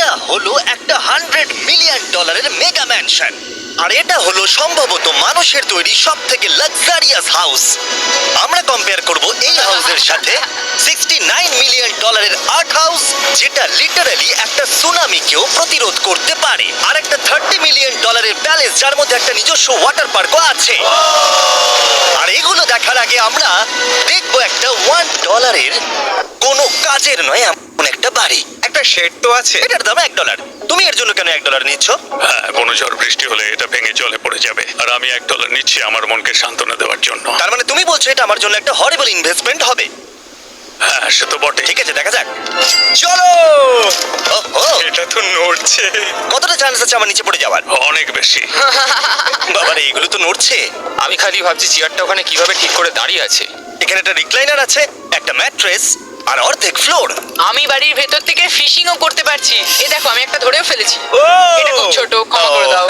এটা হলো একটা $100 মিলিয়ন মেগা ম্যানশন, আর এটা হলো সম্ভবত মানুষের তৈরি সব থেকে লাক্সারিয়াস হাউস। আমরা কম্পেয়ার করব এই হাউসের সাথে $69 মিলিয়ন আর্ট হাউস, যেটা লিটারালি একটা সুনামিকেও প্রতিরোধ করতে পারে, আর একটা $30 মিলিয়ন প্যালেস যার মধ্যে একটা নিজস্ব ওয়াটার পার্কও আছে। আর এগুলো দেখার আগে আমরা দেখবো একটা $1 কোনো কাজের নয় এমন একটা বাড়ি। একটা শেড তো আছে। এটার দাম $1। তুমি এর জন্য কেন $1 নিচ্ছ? হ্যাঁ, কোনো ঝড় বৃষ্টি হলে এটা ভেঙে জলে পড়ে যাবে, আর আমি $1 নিচ্ছি আমার মনকে সান্ত্বনা দেওয়ার জন্য। তার মানে তুমি বলছো এটা আমার জন্য একটা হরিবল ইনভেস্টমেন্ট হবে? হ্যাঁ, সে তো বটে। ঠিক আছে, দেখা যাক। চলো। ওহো, এটা তো নড়ছে। কতটা চান্স আছে আমার নিচে পড়ে যাওয়ার? অনেক বেশি। বাবারে, এগুলো তো নড়ছে। আমি খালি ভাবছি চেয়ারটা ওখানে কিভাবে ঠিক করে দাঁড়িয়ে আছে। এখানে একটা রিক্লাইনার আছে, একটা ম্যাট্রেস, আর অর্ধেক ফ্লোর। আমি বাড়ির ভেতর থেকে ফিশিংও করতে পারছি। এই দেখো, আমি একটা ধরেও ফেলেছি। এটা খুব ছোট, ক্ষমা করে দাও।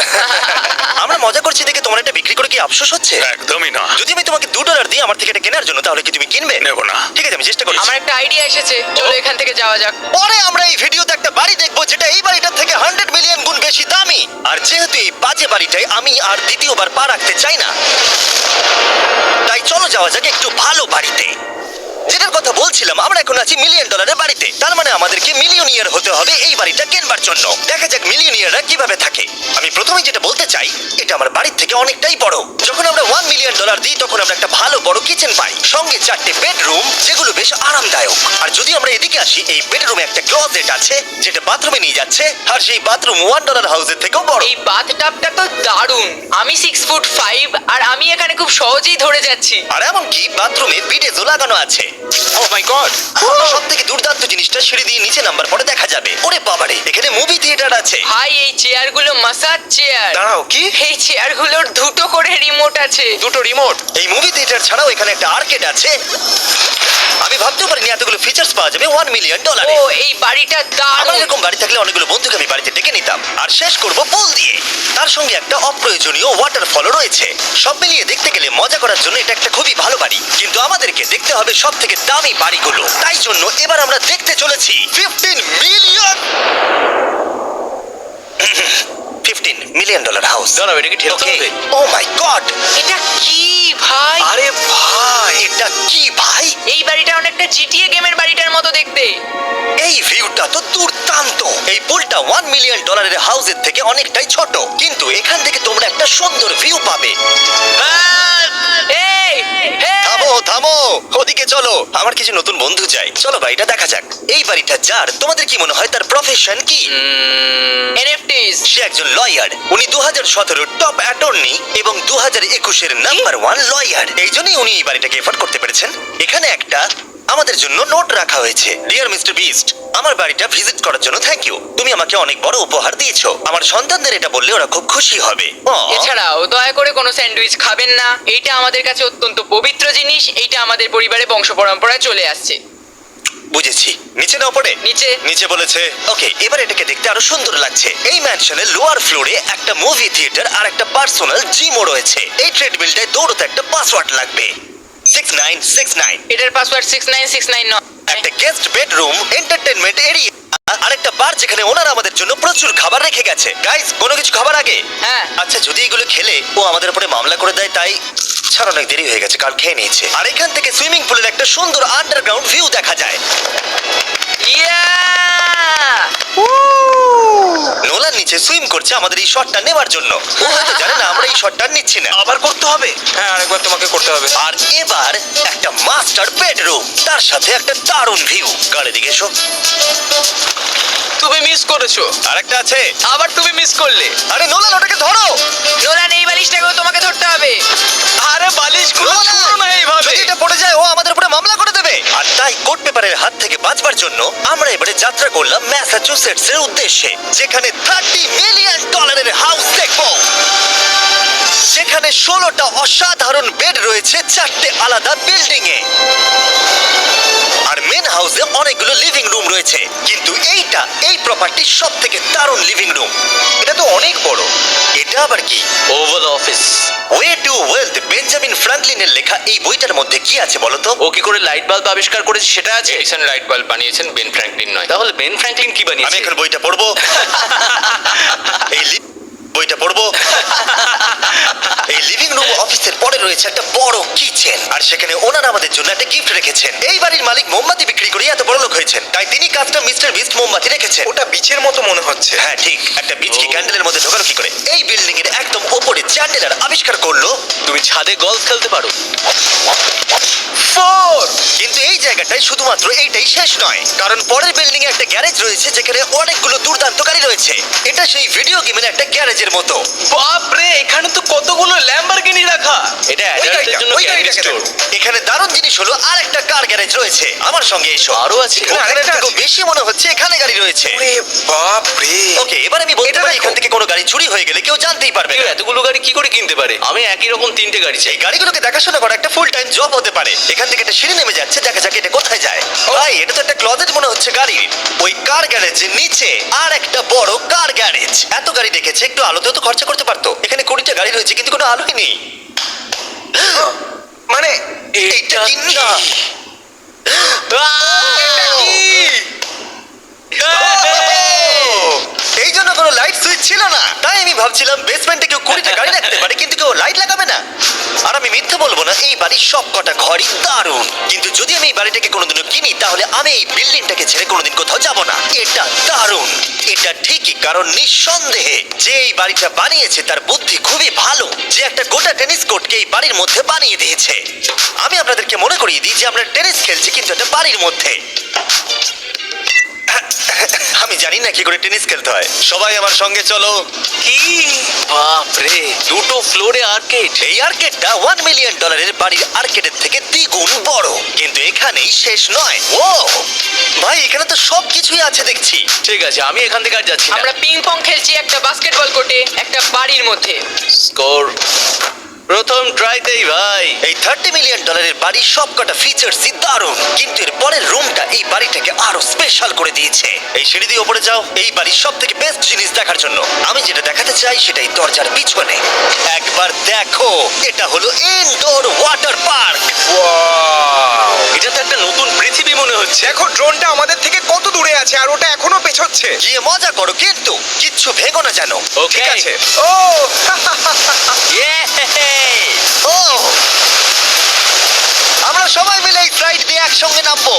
আমরা মজা করছি দেখে তোমার এটা বিক্রি করে কি আফসোস হচ্ছে? একদমই না। যদি আমি তোমাকে $2 দিই আমার থেকে এটা কেনার জন্য, তাহলে কি তুমি কিনবে? নেব না। ঠিক আছে, আমি চেষ্টা করছি। আমার একটা আইডিয়া এসেছে, চলো এখান থেকে যাওয়া যাক। পরে আমরা এই ভিডিওতে একটা বাড়ি দেখবো যেটা এই বাড়িটার থেকে 100 মিলিয়ন গুণ বেশি দামি। আর যেহেতু এই বাজে বাড়িটায় আমি আর দ্বিতীয়বার পা রাখতে চাই না, তাই চলো যাওয়া যাক একটু ভালো বাড়িতে। যেটার কথা বলছিলাম, আমরা এখন আছি $1 মিলিয়ন বাড়িতে। তার মানে আমাদেরকে মিলিয়নিয়ার হতে হবে এই বাড়িটা কেনবার জন্য। দেখা যাক মিলিয়নিয়াররা কিভাবে থাকে। আমি প্রথমেই যেটা বলতে চাই, এটা আমার বাড়ির থেকে অনেকটাই বড়। যখন আমরা $1 মিলিয়ন দিই তখন আমরা একটা ভালো বড় কিচেন পাই, সঙ্গে 4টে বেডরুম যেগুলো বেশ আরামদায়ক। আর যদি আমরা এদিকে আসি, এই বেডরুমে একটা ক্লোজেট আছে যেটা বাথরুমে নিয়ে যাচ্ছে, আর সেই বাথরুম $1 হাউসের থেকেও বড়। এই বাথটাবটা তো দারুণ। আমি 6'5" আর আমি এখানে খুব সহজেই ধরে যাচ্ছি। আর এমনকি বাথরুমে বিডেজও লাগানো আছে। ও মাই গড। সব থেকে দুর্দান্ত জিনিসটা সিঁড়ি দিয়ে নিচে নাম্বার পরে দেখা যাবে। ওরে বাবারে, এখানে মুভি থিয়েটার আছে। ভাই, এই চেয়ারগুলো মাসাজ চেয়ার। দাঁড়াও, কি? এই চেয়ারগুলোর দুটো করে রিমোট আছে। দুটো রিমোট? এই মুভি থিয়েটার ছাড়াও এখানে একটা আর্কেড আছে। আমি ভাবতেও পারিনি এতগুলো ফিচার্স পাওয়া যাবে $1 মিলিয়ন। ও, এই বাড়িটা আমার দারুণ। এরকম বাড়ি থাকলে অনেকগুলো বন্ধুকে আমি বাড়িতে ডেকে নিতাম, আর শেষ করব পুল দিয়ে। তার সঙ্গে একটা অপ্রয়োজনীয় ওয়াটারফলও রয়েছে। সব মিলিয়ে দেখতে গেলে মজা করার জন্য এটা একটা খুবই ভালো বাড়ি, কিন্তু আমাদেরকে দেখতে হবে সব থেকে দামি বাড়িগুলো। তাই জন্য এবার আমরা দেখতে চলেছি $15 মিলিয়ন হাউস। দাঁড়াও, এটা কি ঠেলতে হবে? ও মাই গড, এটা কি ভাই? আরে ভাই, এটা কি ভাই? এই বাড়িটা অনেকটা জিটিএ গেমের বাড়িটার মতো দেখতে। এই ভিউটা তো দুর্দান্ত। এই পুলটা $1 মিলিয়ন হাউসের থেকে অনেকটাই ছোট, কিন্তু এখান থেকে তোমরা একটা সুন্দর ভিউ পাবে। এই, hey! থামো থামো, ওদিকে চলো, আমার কিছু নতুন বন্ধু চাই। চলো বাড়িটা দেখা যাক। এই বাড়িটা যার, তোমাদের কি মনে হয় তার প্রফেশন কি? NFTs। সে একজন লয়ার। উনি 2017 টপ অ্যাটর্নি এবং 2021 নাম্বার 1 লয়ার। এই জন্যই উনি এই বাড়িটাকে এফোর্ড করতে পেরেছেন। এখানে একটা আমাদের জন্য নোট রাখা হয়েছে। ডিয়ার মিস্টার বিস্ট, আমার বাড়িটা ভিজিট করার জন্য থ্যাংক ইউ। তুমি আমাকে অনেক বড় উপহার দিয়েছো। আমার সন্তানদের এটা বললে ওরা খুব খুশি হবে। এছাড়াও দয়া করে কোনো স্যান্ডউইচ খাবেন না। এইটা আমাদের কাছে অত্যন্ত পবিত্র জিনিস। এইটা আমাদের পরিবারে বংশ পরম্পরায় চলে আসছে। বুঝেছি। নিচে নাও পড়ে। নিচে। নিচে বলেছে। ওকে, এবার এটাকে দেখতে আরো সুন্দর লাগছে। এই ম্যানশনের লোয়ার ফ্লোরে একটা মুভি থিয়েটার আর একটা পার্সোনাল জিমও রয়েছে। এই ট্রেডমিলটায় দৌড়তে একটা পাসওয়ার্ড লাগবে, 6969। এটার পাসওয়ার্ড 6969 নয়। একটা গেস্ট বেডরুম, এন্টারটেইনমেন্ট এরিয়া, আর একটা বার যেখানে ওনারা আমাদের জন্য প্রচুর খাবার রেখে গেছে। গাইস, কোনো কিছু খাবার আগে? হ্যাঁ। আচ্ছা, যদি এগুলো খেলে ও আমাদের উপরে মামলা করে দেয়, তাই ছাড়, অনেক দেরি হয়ে গেছে, কাল খেয়ে নিয়েছে। আর এখান থেকে সুইমিং পুলের একটা সুন্দর আন্ডারগ্রাউন্ড ভিউ দেখা যায়। ইয়া! নোলান নিচে সুইম করছে আমাদের এই শটটা নেবার জন্য। ও হয়তো জানে না আমরা এই শটটা নিচ্ছি না। আবার করতে হবে? হ্যাঁ, আরেকবার তোমাকে করতে হবে। আর এবার একটা মাস্টার বেডরুম, তার সাথে একটা দারুণ ভিউ। গাড়ি দিকে এসো। তুমি মিস করেছো। আরেকটা আছে। আবার তুমি মিস করলে। আরে নোলান, ওটাকে ধরো। নোলান, এই বালিশটাকেও তোমাকে ধরতে হবে। আরে বালিশগুলো নোলান, ছুঁড়ো না এইভাবে। যদি এটা পড়ে যায় ও আমাদের উপরে মামলা করে দেবে। আর তাই কোর্ট পেপারের হাত থেকে বাঁচবার জন্য আমরা এবারে যাত্রা করলাম ম্যাসাচুসেটস এর উদ্দেশ্যে, যেখানে $30 মিলিয়ন হাউস দেখবো। যেখানে 16টা অসাধারণ বেড রয়েছে 4টে আলাদা বিল্ডিং এ। আর মেন হাউসে অনেকগুলো লিভিং রুম রয়েছে, কিন্তু এই প্রপার্টির সব থেকে দারুণ লিভিং রুম। এটা তো অনেক বড়। এটা আবার কি? Oval Office. Way to Wealth Benjamin ফ্রাঙ্কলিনের লেখা এই বইটার মধ্যে কি আছে বলতো? ও কি করে লাইট বাল্ব আবিষ্কার করেছে সেটা আছে? এডিসন লাইট বাল্ব বানিয়েছেন, বেন ফ্র্যাঙ্কলিন নয়। তাহলে বেন ফ্র্যাঙ্কলিন কি আমি বানিয়েছে? এখন বইটা পড়বো। এই বইটা পড়বো। এই লিভিং রুম অফিসের পরে রয়েছে একটা বড় কিচেন, আর সেখানে ওনারা আমাদের জন্য একটা গিফট রেখেছেন। এই বাড়ির মালিক মোমবাতি বিক্রি করে এত বড় লোক হয়েছেন, তাই তিনি কাজটা মিস্টার বিস্ট মোমবাতি রেখেছেন। ওটা বিচের মতো মনে হচ্ছে। হ্যাঁ ঠিক, একটা বীজকে ক্যান্ডেলের মধ্যে ঢোকানো কি করে? এই বিল্ডিং এর একদম ওপরে চ্যান্ডেলার আবিষ্কার করলো তুমি ছাদে গলফ খেলতে পারো। কিন্তু এই জায়গাটায় শুধুমাত্র এইটাই শেষ নয়, কারণ পরের বিল্ডিং এ একটা গ্যারেজ রয়েছে যেখানে অনেকগুলো দুর্দান্ত গাড়ি রয়েছে। এটা সেই ভিডিও গেমের একটা গ্যারেজের মতো। বাপ রে, এখানে তো কতগুলো ল্যাম্বরগিনি রাখা। এটা অ্যাডাল্টদের জন্য ওই ক্যান্ডি গাড়িটাকে স্টোর। দেখো। এখানে দারুণ জিনিস হলো আর একটা কার গ্যারেজ রয়েছে। আমার সঙ্গে এসো। আরো আছে? ওখানের আরেকটা থেকেও আছে? বেশি মনে হচ্ছে এখানে গাড়ি রয়েছে। ওরে বাপ রে। ওকে, এবার আমি বলতে এটা পারি দেখো। এখান থেকে কোনো গাড়ি চুরি হয়ে গেলে কেউ জানতেই পারবে কেউ না। এতগুলো গাড়ি কি করে কিনতে পারে? আমি একই রকম 3টে গাড়ি চাই। এই গাড়িগুলোকে দেখাশোনা করা একটা ফুল টাইম জব হতে পারে। এখান থেকে একটা সিঁড়ি নেমে যাচ্ছে, দেখা যাক এটা কোথায় যায়। ভাই, এটা তো একটা ক্লজেট মনে হচ্ছে গাড়ির। ওই কার গ্যারেজের নিচে আর একটা বড় কার গ্যারেজ। এত গাড়ি রেখেছে, একটু আলোতেও তো খরচা করতে পারতো। এখানে 20টা গাড়ি রয়েছে কিন্তু কোনো আলোই নেই। মানে এইটা কি না? এই জন্য কোনো লাইট সুইচ ছিল না, তাই আমি ভাবছিলাম বেসমেন্টে কেউ 20টা গাড়ি রাখতে পারে কিন্তু কেউ লাইট লাগাবে না। আর আমি মিথ্যে বলবো না, এই বাড়ির সব কটা ঘরই দারুণ। কিন্তু যদি আমি এই বাড়িটাকে কোনোদিনও কিনি তাহলে আমি এই বিল্ডিংটাকে ছেড়ে কোনোদিন কোথাও যাব না। এটা দারুণ। এটা ঠিকই, কারণ নিঃসন্দেহে যে এই বাড়িটা বানিয়েছে তার বুদ্ধি খুবই ভালো, যে একটা গোটা টেনিস কোর্টকে এই বাড়ির মধ্যে বানিয়ে দিয়েছে। আমি আপনাদেরকে মনে করিয়ে দিই যে আমরা টেনিস খেলছি কিন্তু একটা বাড়ির মধ্যে। আমি জানি না কি করে টেনিস খেলতে হয়। সবাই আমার সঙ্গে চলো। কি বাপ রে, 2টো ফ্লোরে আর্কেড। এই আর্কেডটা $1 মিলিয়ন বাড়ির আর্কেডের থেকে দ্বিগুণ বড়। কিন্তু এখানেই শেষ নয়। ও ভাই, এখানে তো সবকিছুই আছে দেখছি। ঠিক আছে, আমি এখান থেকে আর যাচ্ছি না। আমরা পিং পং খেলছি একটা বাস্কেটবল কোর্টে, একটা বাড়ির মধ্যে। স্কোর প্রথম ট্রাইতেই ভাই। এই $30 মিলিয়ন বাড়ির সবকটা ফিচার্সই দারুণ, কিন্তু এর পরের রুমটা এই বাড়িটাকে আরো স্পেশাল করে দিয়েছে। এই সিঁড়ি দিয়ে উপরে যাও এই বাড়ির সব থেকে বেস্ট জিনিস দেখার জন্য। আমি যেটা দেখাতে চাই সেটাই দরজার পিছনে। একবার দেখো, এটা হলো ইনডোর ওয়াটার পার্ক। ওয়াও। এটা তো একটা নতুন পৃথিবী মনে হচ্ছে। দেখো ড্রোনটা আমাদের থেকে কত দূরে আছে আর ওটা এখনো পেছচ্ছে। গিয়ে মজা করো, কিন্তু কিচ্ছু ভেঙো না জানো। ওকে ঠিক আছে। ও ও, আমরা সবাই মিলে এই ফ্লাইট দিয়ে একসঙ্গে নামবো।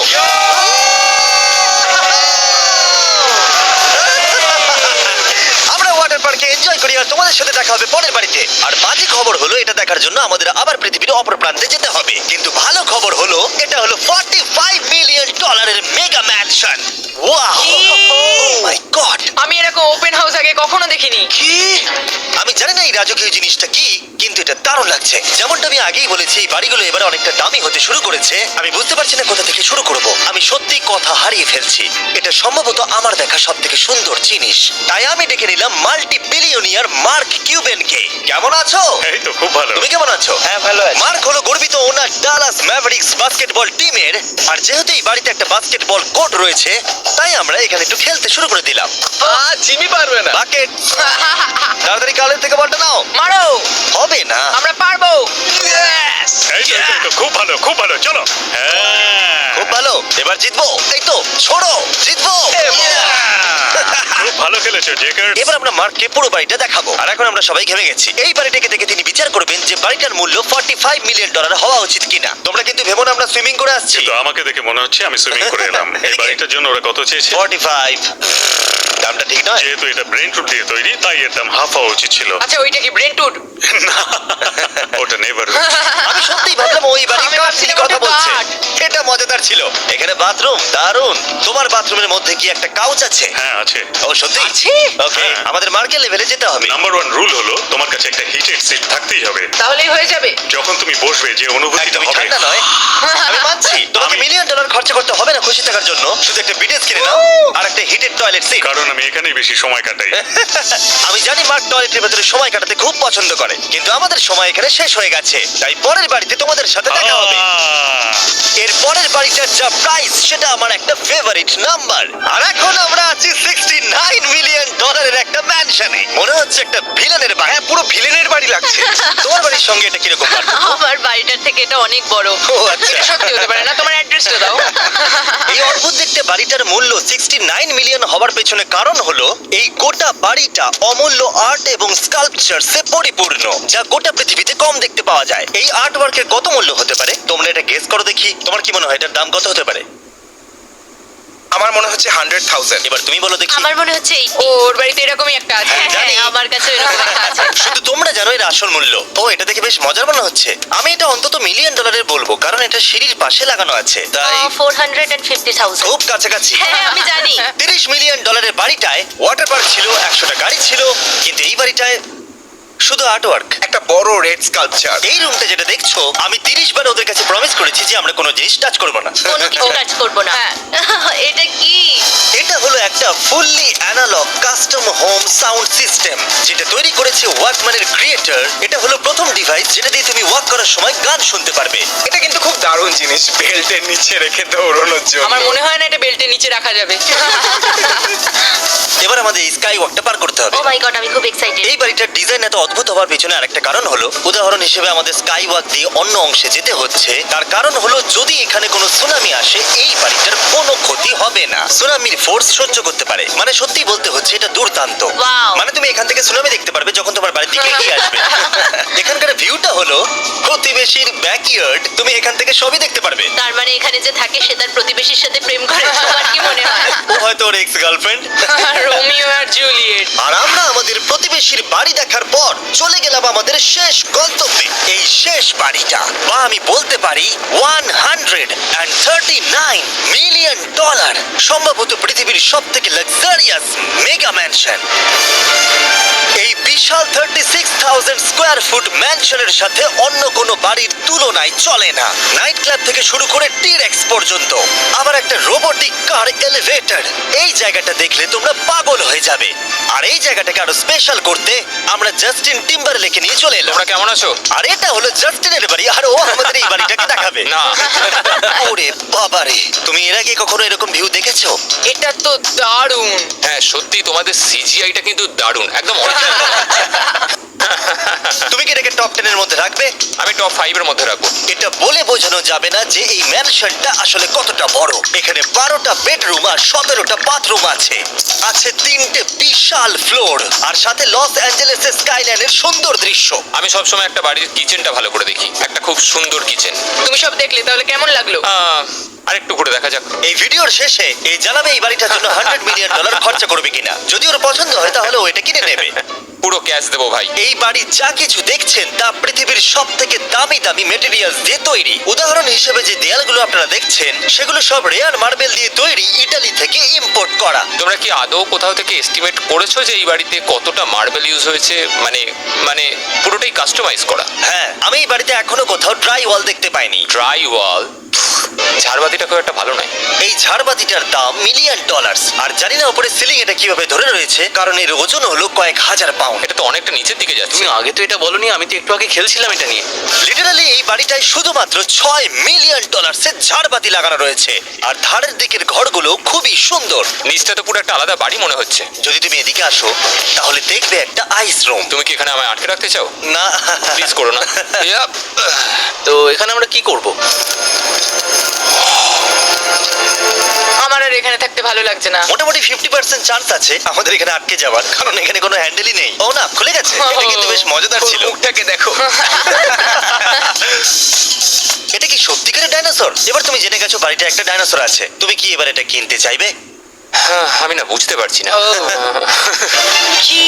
আমরা ওয়াটার পার্কে এনজয় করি আর তোমাদের সাথে দেখা হবে পরের বাড়িতে। আর বাজে খবর হলো, এটা দেখার জন্য আমাদের আবার পৃথিবীর অপর প্রান্তে যেতে হবে। কিন্তু ভালো খবর হলো, এটা হলো $45 মিলিয়ন মেগা ম্যানশন। ওয়াও, মাই গড। আমি এরকম ওপেন হাউস আগে কখনো দেখিনি। কি? আমি জানি না এই রাজকীয় জিনিসটা কি, কিন্তু এটা দারুণ লাগছে। যেমনটা আমি আগেই বলেছি, এই বাড়িগুলো এবার অনেকটা দামি হতে শুরু করেছে। আমি বুঝতে পারছি না কোথা থেকে শুরু করব। আমি সত্যি কথা হারিয়ে ফেলছি। এটা সম্ভবত আমার দেখা সব থেকে সুন্দর জিনিস। তাই আমি ডেকে নিলাম মাল্টি বিলিয়নিয়ার মার্ক কিউবেনকে। কেমন আছো? এই তো খুব ভালো। তুমি কেমন আছো? হ্যাঁ, ভালো আছি। মার্ক হলো গর্বিত ওনার ডালাস ম্যাভারিক্স বাস্কেটবল টিমের। আর যেহেতু এই বাড়িতে একটা বাস্কেটবল কোর্ট রয়েছে, তাই আমরা এখানে একটু খেলতে শুরু করে দিলাম। জিমি পারবে না। বাকেট, তাড়াতাড়ি কালের থেকে বলটা নাও। মারো, হবে না। আমরা পারবো। এই তো খুব ভালো, খুব ভালো, চলো। হ্যাঁ, খুব ভালো, এবার জিতবো। এই তো ছোড়ো, জিতবো। খুব ভালো খেলেছো জেকার। এবার আমরা মার্ককে পুরো বাড়িটা দেখাবো। আর এখন আমরা সবাই ঘেমে গেছি। এই বাড়িটাকে দেখে তিনি বিচার করবেন যে বাড়িটার মূল্য $45 মিলিয়ন হওয়া উচিত কিনা। তোমরা কিন্তু ভেবো না আমরা সুইমিং করে আসছি। কিন্তু আমাকে দেখে মনে হচ্ছে আমি সুইমিং করে এলাম। এই বাড়িটার জন্য ওরা কত চেয়েছে? 45। দামটা ঠিক নয়। যেহেতু এটা ব্রেন টুট দিয়ে তৈরি, তাই এর দাম হাফ হওয়া উচিত ছিল। আচ্ছা, ওইটা কি ব্রেন্টউড? ওটা নেভার। আমি সত্যিই ভাবলাম ওই বাড়ির আমি কাঠ ভাবছিলাম নিয়ে কথা ওটা বলছে। কাঠ। এটা মজাদার ছিল। এখানে বাথরুম দারুণ। তোমার বাথরুমের মধ্যে কি একটা কাউচ আছে? হ্যাঁ আছে। ও সত্যি সত্যি আছে? ওকে হ্যাঁ। আমাদের মার্কেট লেভেলে যেতে হবে নাম্বার 1 রুল হলো তোমার কাছে একটা হিটেড সিট থাকতেই হবে। তাহলেই হয়ে যাবে। যখন তুমি বসবে যে অনুভূতিটা একদমই হবে ঠান্ডা নয় আমি মানছি তোমাকে আমি- $1,000,000 খরচা করতে হবে না খুশি থাকার জন্য শুধু একটা বিডেস কিনে নাও আর একটা হিটেড টয়লেট সিট কারণ আমি এখানেই বেশি সময় কাটাই। আমি জানি মার্ক টয়লেটের ভেতরে সময় কাটাতে খুব পছন্দ করে কিন্তু আমাদের সময় এখানে শেষ হয়ে গেছে তাই পরের বাড়িতে তোমাদের সাথে দেখা হবে এর পরের বাড়িটার যা প্রাইস সেটা আমার একটা ফেভারিট নাম্বার আর এখন আমরা আছি $69 মিলিয়ন একটা ম্যানশনে মনে হচ্ছে একটা ভিলেনের বাড়ি হ্যাঁ পুরো ভিলেনের বাড়ি লাগছে। তোমার বাড়ির সঙ্গে এটা কিরকম পার্থক্য? আমার বাড়িটার থেকে এটা অনেক বড়। ও আচ্ছা এটা সত্যি হতে পারে না, তোমার অ্যাড্রেসটা দাও। এই অদ্ভুত দেখতে বাড়িটার মূল্য 69 মিলিয়ন হওয়ার পেছনে কারণ হলো এই গোটা বাড়িটা অমূল্য আর্ট এবং স্কাল্পচারসে পরিপূর্ণ যা গোটা পৃথিবীতে কম দেখতে পাওয়া যায় এই আর্ট ওয়ার্কের কত মূল্য হতে পারে তোমরা এটা গেস করো দেখি তোমার কি মনে হয় এটার দাম কত হতে পারে আমার মনে হচ্ছে 100,000। এবার তুমি বলো দেখি আমার মনে হচ্ছে এই ওর বাড়িতে এরকমই একটা আছে। হ্যাঁ, জানি। আমার কাছে এরকম একটা আছে। শুধু তোমরা জানো এর আসল মূল্য ও এটা দেখে বেশ মজার মনে হচ্ছে আমি এটা অন্তত $1,000,000 বলবো কারণ এটা সিঁড়ির পাশে লাগানো আছে তাই 450,000। খুব কাছাকাছি হ্যাঁ আমি জানি। $30 মিলিয়ন বাড়িটায় ওয়াটার পার্ক ছিল 100টা গাড়ি ছিল কিন্তু এই বাড়িটায় শুধু আর্ট ওয়ার্ক একটা বড় রেড স্কাল্পচার। এই রুমটা যেটা দেখছো আমি 30 বার ওদের কাছে প্রমিস করেছি যে আমরা কোনো জিনিস টাচ করব না কোনো কিছু টাচ করব না। হ্যাঁ। এটা কি? এটা হলো একটা fully analogue custom home sound system যেটা তৈরি করেছে ওয়াকম্যানের ক্রিয়েটর এটা হলো প্রথম ডিভাইস যেটা দিয়ে তুমি ওয়াক করার সময় গান শুনতে পারবে এটা কিন্তু খুব দারুণ জিনিস, বেল্টের নিচে রেখে দৌড়ানোর জন্য। আমার মনে হয় না এটা বেল্টের নিচে রাখা যাবে। এবার আমাদের এই স্কাই ওয়াকটা পার করতে হবে ও মাই গড, আমি খুব এক্সাইটেড। এই বাড়িটার ডিজাইন এত অদ্ভুত হওয়ার পিছনে আরেকটা কারণ হলো উদাহরণ হিসেবে আমাদের স্কাই ওয়াক দিয়ে অন্য অংশে যেতে হচ্ছে তার কারণ হলো যদি এখানে কোনো সুনামি আসে এই বাড়িটার কোনো ক্ষতি হবে না সুনামির ফোর্স সহ্য করতে পারে মানে সত্যি বলতে হচ্ছে এটা দুর্দান্ত Wow! মানে তুমি এখান থেকে সুনামি দেখতে পারবে যখন তোমার বাড়ির দিকে এগিয়ে আসবে এখানকার ভিউটা হলো প্রতিবেশীর ব্যাকইয়ার্ড তুমি এখান থেকে সবই দেখতে পারবে তার মানে এখানে যে থাকে সে তার প্রতিবেশীর সাথে প্রেম করে, তোমার কি মনে হয়? ও হয়তো ওর এক্স গার্লফ্রেন্ড রোমিও আর জুলিয়েট। আর আমরা আমাদের প্রতিবেশীর বাড়ি দেখার পর চলে গেলাম আমাদের শেষ গন্তব্যে এই শেষ বাড়িটা বা আমি বলতে পারি $139 মিলিয়ন সম্ভবত পৃথিবীর সব থেকে লাক্সারিয়াস মেগা ম্যানশন এই বিশাল 36,000 স্কোয়ার ফুট ম্যানশনের সাথে অন্য কোনো বাড়ির তুলনায় চলে না নাইট ক্লাব থেকে শুরু করে টিরেক্স পর্যন্ত আবার একটা রোবোটিক কার এলিভেটর এই জায়গাটা দেখলে তোমরা পাগল হয়ে যাবে আর এই জায়গাটাকে আরো স্পেশাল করতে আমরা জাস্টিন টিম্বারলেকে নিয়ে চলে এলাম তোমরা কেমন আছো? আর এটা হলো জাস্টিনের বাড়ি আর ও আমাদের এই বাড়িটাকে দেখাবে না। ওরে বাবারে তুমি এর আগে কখনো এরকম ভিউ দেখেছো এটা তো দারুণ। হ্যাঁ সত্যি তোমাদের সিজিআইটা কিন্তু দারুণ, একদম অরিজিনাল। তুমি কি এটাকে টপ 10 এর মধ্যে রাখবে আমি টপ 5 এর মধ্যে রাখবো। এটা বলে বোঝানো যাবে না যে এই ম্যানশনটা আসলে কতটা বড় এখানে 12টা বেডরুম আর 17টা বাথরুম আছে আছে 3টে বিশাল ফ্লোর আর সাথে লস অ্যাঞ্জেলেসের স্কাইলাইনের সুন্দর দৃশ্য আমি সবসময় একটা বাড়ির কিচেনটা ভালো করে দেখি, একটা খুব সুন্দর কিচেন। তুমি সব দেখলে তাহলে কেমন লাগলো? আরেকটু করে দেখা যাক। এই ভিডিওর শেষে এই জানাবে এই বাড়িটার জন্য $100 মিলিয়ন খরচা করবে কিনা যদি ওর পছন্দ হয় তাহলে ও এটা কিনে নেবে পুরো ক্যাশ দেবো ভাই। এই বাড়ির যা কিছু দেখছেন তা পৃথিবীর সব থেকে দামি দামি মেটেরিয়ালস দিয়ে তৈরি উদাহরণ হিসেবে যে দেয়ালগুলো আপনারা দেখছেন সেগুলো সব রেয়ার মার্বেল দিয়ে তৈরি ইতালি থেকে ইম্পোর্ট করা তোমরা কি আদৌ কোথাও থেকে এস্টিমেট করেছো যে এই বাড়িতে কতটা মার্বেল ইউজ হয়েছে? মানে মানে পুরোটাই কাস্টমাইজ করা। হ্যাঁ আমি এই বাড়িতে এখনো কোথাও ড্রাই ওয়াল দেখতে পাইনি ড্রাই ওয়াল, ঝাড়বাতিটা খুব একটা ভালো নয়। এই ঝাড়বাতিটার দাম $1,000,000 আর জানি না উপরে সিলিং এটা কিভাবে ধরে রয়েছে কারণ এর ওজন হলো কয়েক হাজার পাউন্ড এটা তো অনেকটা নিচের দিকে যাচ্ছে। তুমি আগে তো এটা বলনি, আমি তো একটু আগে খেলছিলাম এটা নিয়ে। লিটারালি এই বাড়িটায় শুধুমাত্র $6 মিলিয়ন ঝাড়বাতি লাগানো রয়েছে আর ধারের দিকের ঘরগুলো খুবই সুন্দর নিচটা তো পুরো একটা আলাদা বাড়ি মনে হচ্ছে। যদি তুমি এদিকে আসো তাহলে দেখবে একটা আইস রুম তুমি কি এখানে আমায় আটকে রাখতে চাও? না প্লিজ করো না। ইয়াপ। তো এখানে আমরা কি করব? আমার আর এখানে থাকতে ভালো লাগছে না। মোটামুটি 50% চান্স আছে আমাদের এখানে আটকে যাওয়ার কারণ এখানে কোনো হ্যান্ডেলই নেই ও না খুলে গেছে এটা কিন্তু বেশ মজাদার ছিল মুখটাকে দেখো। এটা কি সত্যিকারের ডাইনোসর এবার তুমি জেনে গেছো বাড়িটা একটা ডাইনোসর আছে তুমি কি এবার এটা কিনতে চাইবে আমি না বুঝতে পারছি না। ও। কি?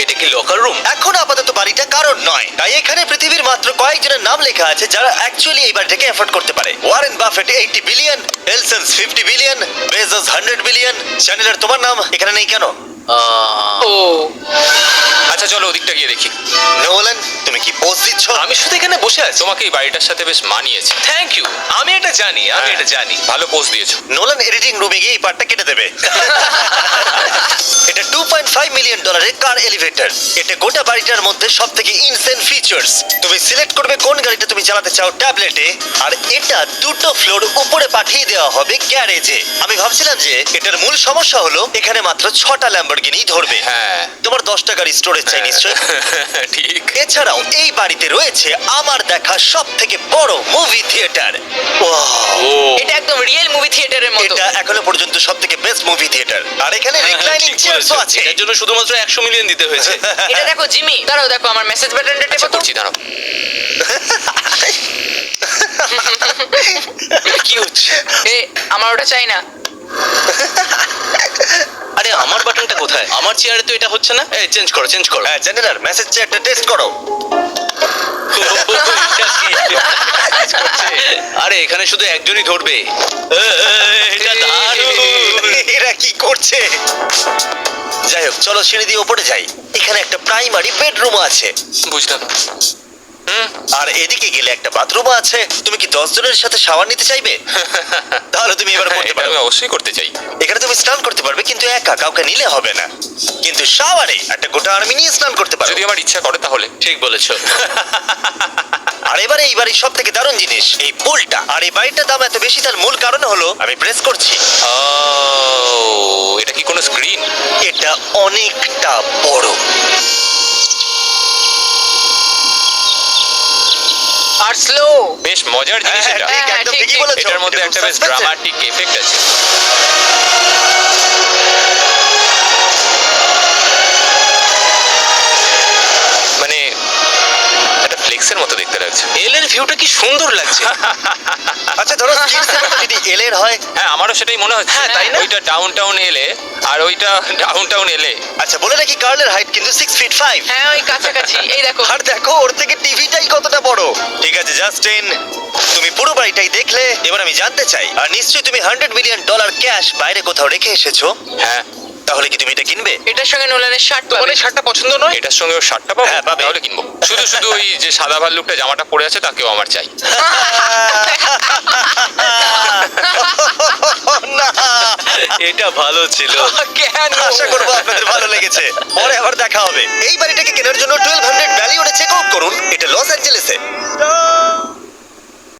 এটা কি লকার রুম? এখন আপাতত বাড়ি বাড়িটা কারণ নয়। তাই এখানে পৃথিবীর মাত্র কয়েকজনের নাম লেখা আছে যারা অ্যাকচুয়ালি এই বাড়িটাকে এফোর্ড করতে পারে। Warren Buffett 80 billion, এলসন্স 50 billion, Bezos 100 billion. চ্যানেলের তোমার নাম এখানে নেই কেন? ও আচ্ছা চলো ওদিকটা গিয়ে দেখি। নোলান, তুমি কি পোজ দিচ্ছ? আমি শুধু এখানে বসে আছি। তোমাকে এই বাড়িটার সাথে বেশ মানিয়েছে। Thank you. আমি এটা জানি, আমি এটা জানি। ভালো পোস্ট দিয়েছো। নোলান এডিটিং রুমে গিয়ে এই পার্টটা কেটে দেবে। এটা $2.5 মিলিয়ন কার এলিভেটর। এটা গোটা বাড়িটার মধ্যে সবথেকে ইনসেন ফিচার্স। তুমি সিলেক্ট করবে কোন গাড়িটা তুমি চালাতে চাও ট্যাবলেটে, আর এটা 2টো ফ্লোর উপরে পাঠিয়ে দেওয়া হবে গ্যারেজে। আমি ভাবছিলাম যে এটার মূল সমস্যা হলো এখানে মাত্র 6টা ল্যাম্বরগিনি ধরবে। হ্যাঁ তোমার 10টা গাড়ি স্টোরেজ চাই নিশ্চয়ই। ঠিক। এছাড়াও এই বাড়িতে রয়েছে আমার দেখা সবথেকে বড় মুভি থিয়েটার। এটা একদম রিয়েল মুভি থিয়েটারের মতো। এটা এখনো পর্যন্ত সবথেকে বেস্ট মুভি থিয়েটার। আর এখানে রিক্লাইনিং চেয়ারও আছে। এর জন্য শুধুমাত্র 100 মিলিয়ন দিতে হয়েছে। এটা দেখো জিমি, দাঁড়াও দেখো আমার মেসেজ বাটনটা টেপো আচ্ছা তো। করছি দাঁড়াও। কি হচ্ছে? এ আমার ওটা চাই না। আরে আমার বাটনটা কোথায়? আমার চেয়ারে তো এটা হচ্ছে না। এই চেঞ্জ করো, চেঞ্জ করো। হ্যাঁ চ্যানেলার মেসেজ চেয়ারটা টেস্ট করো। আরে এখানে শুধু একজনই ধরবে। এটা দারুণ। এরা কি করছে? যাই হোক চলো সিঁড়ি দিয়ে উপরে যাই। এখানে একটা প্রাইমারি বেডরুম আছে, বুঝলাম। আর এদিকে গেলে একটা বাথরুম আছে। তুমি কি 10 জনের সাথে শাওয়ার নিতে চাইবে? তাহলে তুমি এবার করতে এটা পারো। আমি অবশ্যই করতে চাই। এখানে তুমি স্নান করতে পারবে, কিন্তু একা, কাউকে নিলে হবে না। কিন্তু শাওয়ারে একটা গোটা আর্মি নিয়ে স্নান করতে পারো। যদি আমার ইচ্ছা করে তাহলে। ঠিক বলেছো। আর এবারে এই বাড়ির সব থেকে দারুণ জিনিস এই পুলটা। আর এই বাড়িটার দাম এত বেশি তার মূল কারণ হলো, আমি প্রেস করছি, ও এটা কি কোনো স্ক্রিন? এটা অনেকটা বড়। আর স্লো। বেশ মজার জিনিস হ্যাঁ, এটা। ঠিক, হ্যাঁ, একদম ঠিক, ঠিকই ঠিক। বলেছো। এটার মধ্যে এটা একটা খুব বেশ suspense-এর। ড্রামাটিক এফেক্ট আছে। মানে একটা ফ্লেক্সের মতো দেখতে লাগছে। এল এর ভিউটা কি সুন্দর লাগছে। আচ্ছা ধরো স্কিপস যদি এল এর হয়। হ্যাঁ আমারও সেটাই মনে হচ্ছে। হ্যাঁ, তাই না? ওইটা ডাউন টাউন এলে আর ওইটা ডাউন টাউন এলে। আচ্ছা বলে রাখি কার্লের হাইট কিন্তু 6'5". হ্যাঁ ওই কাছাকাছি। এই দেখো। আর দেখো ওর থেকে টিভিটাই কতটা বড়। ঠিক আছে জাস্টিন, তুমি পুরো বাড়িটাই দেখলে। এবার আমি জানতে চাই, আর নিশ্চয়ই তুমি $100 মিলিয়ন ক্যাশ বাইরে কোথাও রেখে এসেছো, হ্যাঁ তাহলে কি তুমি এটা কিনবে? এটার সঙ্গে নোলানের শার্ট তোমার পাবে। এই শার্টটা পছন্দ নয়? এটার সঙ্গে ওর শার্টটা পাবো? হ্যাঁ, পাবে। তাহলে কিনবো। শুধু শুধু ওই যে সাদা ভাল্লুকটা জামাটা পরে আছে তাকেও আমার চাই। না, এটা ভালো ছিল। কেন? আশা করবো আপনাদের ভালো লেগেছে। পরে আবার দেখা হবে। এই বাড়িটাকে কেনার জন্য 1200 ভ্যালিউরে চেক আউট করুন। এটা লস অ্যাঞ্জেলেস